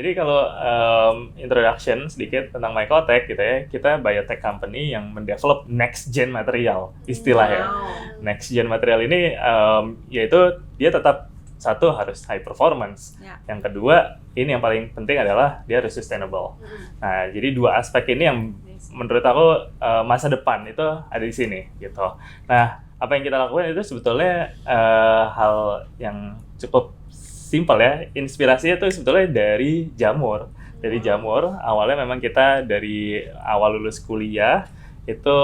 Jadi kalau introduction sedikit tentang Mycotech gitu ya, kita biotech company yang mendevelop next gen material, istilah ya. Next gen material ini yaitu dia tetap satu harus high performance, yang kedua ini yang paling penting adalah dia harus sustainable. Nah, jadi dua aspek ini yang menurut aku masa depan itu ada di sini gitu. Nah, apa yang kita lakukan itu sebetulnya hal yang cukup simpel ya. Inspirasinya itu sebetulnya dari jamur. Dari jamur, awalnya memang kita dari awal lulus kuliah itu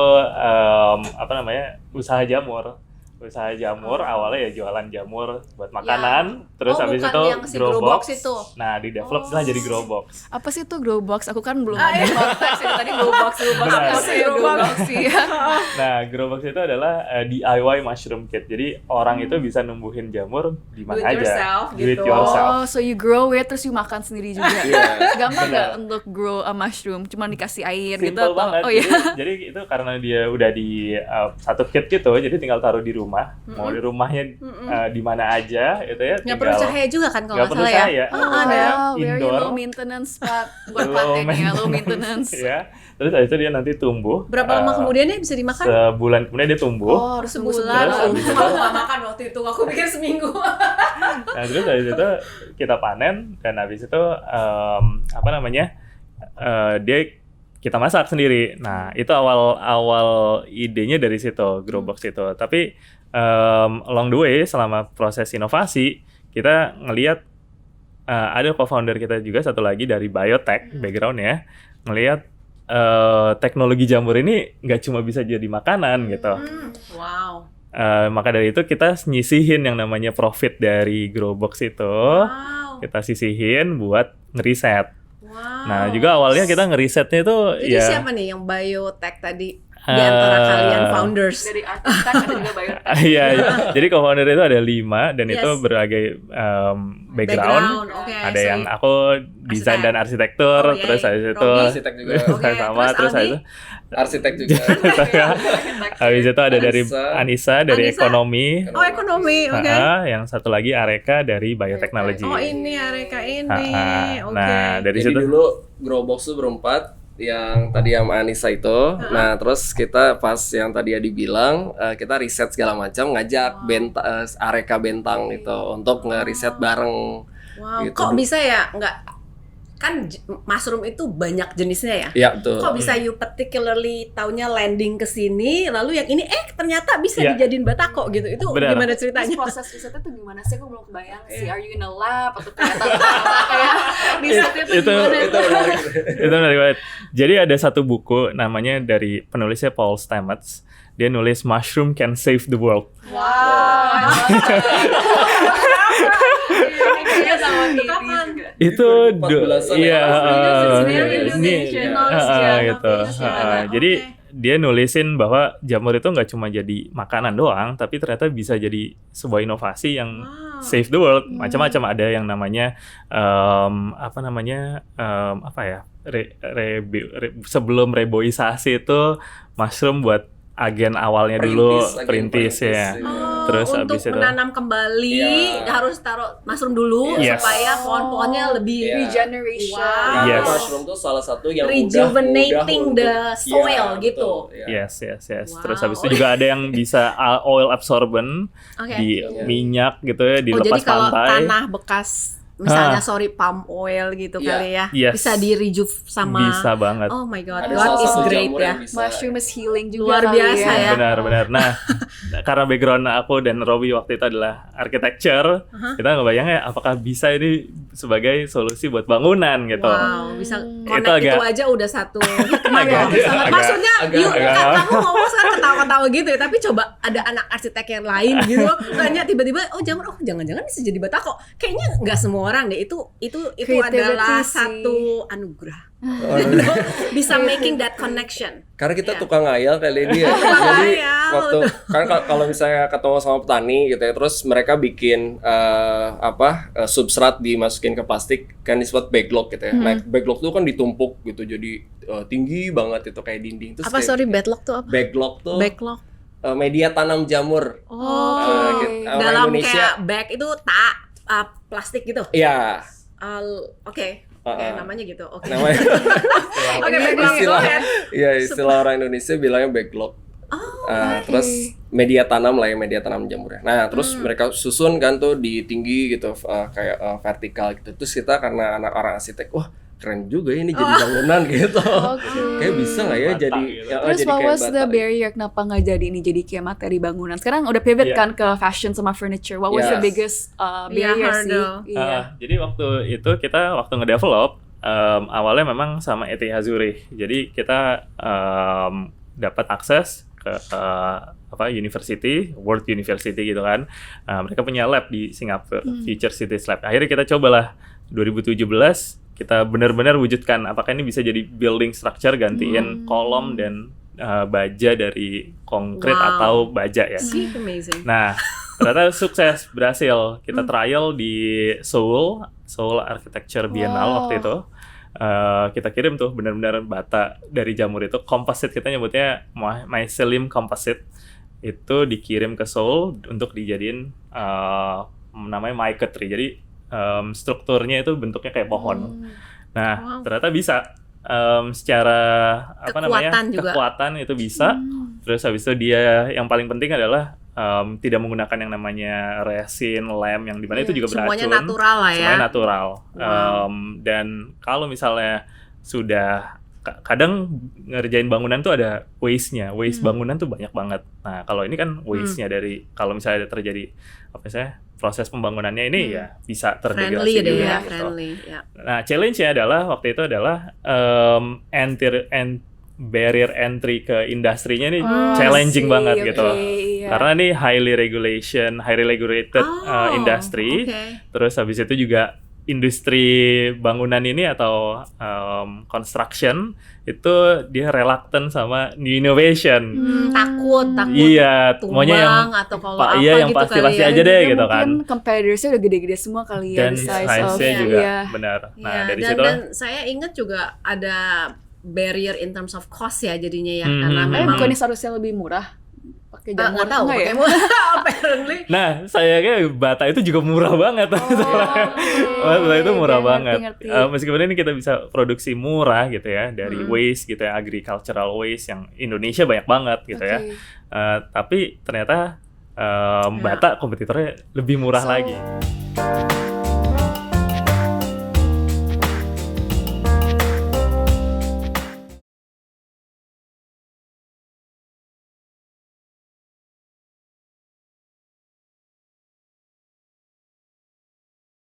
usaha jamur. Usaha jamur awalnya ya jualan jamur buat makanan, terus habis itu grow box itu. Nah, di develop lah jadi grow box. Apa sih itu grow box? Aku kan belum ada konteks itu tadi grow box apa sih grow box sih? Nah, grow box itu adalah DIY mushroom kit. Jadi orang itu bisa numbuhin jamur di mana aja. Do it yourself. Oh, so you grow it terus you makan sendiri juga. Gampang nggak untuk grow a mushroom? Cuma dikasih air simple gitu banget. Oh iya. Jadi itu karena dia udah di satu kit gitu, jadi tinggal taruh di rumah. Mau di rumahnya di mana aja itu ya. Nggak perlu cahaya juga kan kalau nggak salah ya. Very low maintenance spot buat planting low maintenance. Ya. Terus habis itu dia nanti tumbuh. Berapa lama kemudian dia bisa dimakan? Sebulan kemudian dia tumbuh. Oh, harus sebulan. Aku nggak makan waktu itu. Aku pikir seminggu. Nah, terus habis itu kita panen dan habis itu dia kita masak sendiri. Nah, itu awal idenya dari situ, grow box itu. Tapi along the way selama proses inovasi, kita ngelihat ada co-founder kita juga satu lagi dari biotech background ya, ngelihat teknologi jamur ini nggak cuma bisa jadi makanan gitu. Wow. Maka dari itu kita nyisihin yang namanya profit dari grow box itu, kita sisihin buat ngeriset. Nah, juga awalnya kita ngerisetnya itu jadi siapa nih yang biotech tadi di antara kalian founders? Dari arsitek ada juga biotech. Iya, jadi co-founder itu ada 5 dan itu berbagai background. Ada yang aku desain dan arsitektur, terus habis itu arsitek juga. Sama terus habis itu arsitek juga. Habis itu ada dari Anissa dari ekonomi. Oh, ekonomi, oke. Yang satu lagi Areka dari biotechnology. Oh, ini Areka ini. Oke. Nah, dari Jadi situ dulu Growbox tuh berempat, yang tadi sama Anissa itu. Nah, terus kita pas yang tadi Adi bilang, kita riset segala macam, ngajak Areka Bentang itu untuk ngeriset bareng. Wow, gitu. kok bisa ya? Nggak, kan mushroom itu banyak jenisnya ya? Iya, betul. Kok bisa you particularly taunya landing ke sini, lalu yang ini ternyata bisa dijadiin batako gitu. Itu benar. gimana ceritanya? Terus proses risetnya tuh gimana sih? Aku belum kebayang sih. Are you in a lab atau ternyata kayak risetnya tuh gimana? Itu menarik banget. Jadi ada satu buku namanya dari penulisnya Paul Stamets. Dia nulis Mushroom Can Save the World. Wow. Itu iya gitu. Jadi dia nulisin bahwa jamur itu nggak cuma jadi makanan doang, tapi ternyata bisa jadi sebuah inovasi yang save the world. Macam-macam, ada yang namanya sebelum reboisasi itu mushroom buat agen awalnya dulu perintis ya. Terus untuk menanam kembali harus taruh mushroom dulu supaya pohon-pohonnya lebih regeneration. Mushroom tuh salah satu yang rejuvenating the soil gitu. Yes. Terus habis itu juga ada yang bisa oil absorbent di minyak gitu ya, dilepas jadi kalau pantai. Tanah bekas misalnya palm oil gitu kali ya, bisa di-rejuve sama. Bisa banget. Oh my god, God is great ya. Mushroom is healing juga. Luar biasa ya. Benar. Nah, karena background aku dan Robi waktu itu adalah architecture, kita ngebayangnya apakah bisa ini sebagai solusi buat bangunan gitu. Wow, bisa connect itu aja udah satu hikmah ya. Maksudnya, kamu ngomong sekarang ketawa-ketawa gitu ya, tapi coba ada anak arsitek yang lain gitu, tanya tiba-tiba, jamur, jangan-jangan bisa jadi batako. Kayaknya nggak semua orang deh, itu adalah satu anugerah. Bisa making that connection. Karena kita tukang ngayal kali ini ya. Jadi waktu kalau misalnya ketemu sama petani gitu ya, terus mereka bikin substrat dimasukin ke plastik, kan disebut backlog gitu ya. Nah, backlog tuh kan ditumpuk gitu, jadi tinggi banget itu kayak dinding. Terus backlog tuh apa? Backlog tuh media tanam jamur. Dalam Indonesia, kayak bag itu plastik gitu. Iya. Oke. namanya gitu. Oke. Namanya Oke, backlog. istilah, iya istilah orang Indonesia bilangnya backlog. Terus media tanam lah ya, media tanam jamurnya. Nah, terus mereka susun kan tuh di tinggi gitu, kayak vertikal gitu. Terus kita karena anak orang arsitek, wah keren juga ini jadi bangunan gitu. Kayak bisa nggak ya Bata jadi gitu. Terus jadi what kayak was the bata. barrier kenapa nggak jadi ini jadi kayak materi bangunan? Sekarang udah pivot Iya. kan ke fashion sama furniture. What was the Yes. biggest barrier sih? hurdle. Iya. Jadi waktu itu kita ngedevelop awalnya memang sama ETH Zurich. Jadi kita dapat akses ke university, World University gitu kan. Mereka punya lab di Singapura, Future Cities Lab. Akhirnya kita cobalah 2017 kita benar-benar wujudkan apakah ini bisa jadi building structure gantiin kolom dan baja dari konkret Wow. atau baja ya. Amazing. Nah, ternyata sukses, berhasil. Kita trial di Seoul Architecture Biennale Wow. waktu itu. Kita kirim tuh benar-benar bata dari jamur itu, composite, kita nyebutnya mycelium composite. Itu dikirim ke Seoul untuk dijadiin namanya mica tree. Jadi strukturnya itu bentuknya kayak pohon. Nah, ternyata bisa secara kekuatan itu bisa. Terus habis itu dia yang paling penting adalah tidak menggunakan yang namanya resin, lem yang dimana itu juga beracun. Semuanya natural lah ya. Semuanya natural. Wow. Dan kalau misalnya sudah kadang ngerjain bangunan tuh ada waste-nya. Waste bangunan tuh banyak banget. Nah, kalau ini kan waste-nya dari kalau misalnya terjadi proses pembangunannya ini ya bisa terdegradasi Friendly deh juga ya, gitu. friendly. Ya. Nah, challenge-nya adalah waktu itu adalah barrier entry ke industrinya nih challenging banget gitu. Iya. Karena nih highly regulated industry. Oke. Terus habis itu juga industri bangunan ini atau construction itu dia reluctant sama new innovation. Takut Iya, tumbang maunya yang atau kalau apa yang gitu pasti-pasti kali ya. aja deh Dan gitu kan. mungkin competitorsnya udah gede-gede semua kali ya. Dan the size of- size-nya juga iya. benar. Nah, Iya, dari dan, situ dan saya ingat juga ada barrier in terms of cost ya jadinya ya, karena Tapi memang bukannya seharusnya lebih murah pakai jamur? nggak tahu Nggak ya? pakai apparently. Nah, sayangnya bata itu juga murah banget. Bata itu murah Oke, banget. ngerti. Meskipun ini kita bisa produksi murah gitu ya dari waste gitu ya, agricultural waste yang Indonesia banyak banget gitu ya. Oke. Tapi ternyata bata kompetitornya lebih murah So- lagi.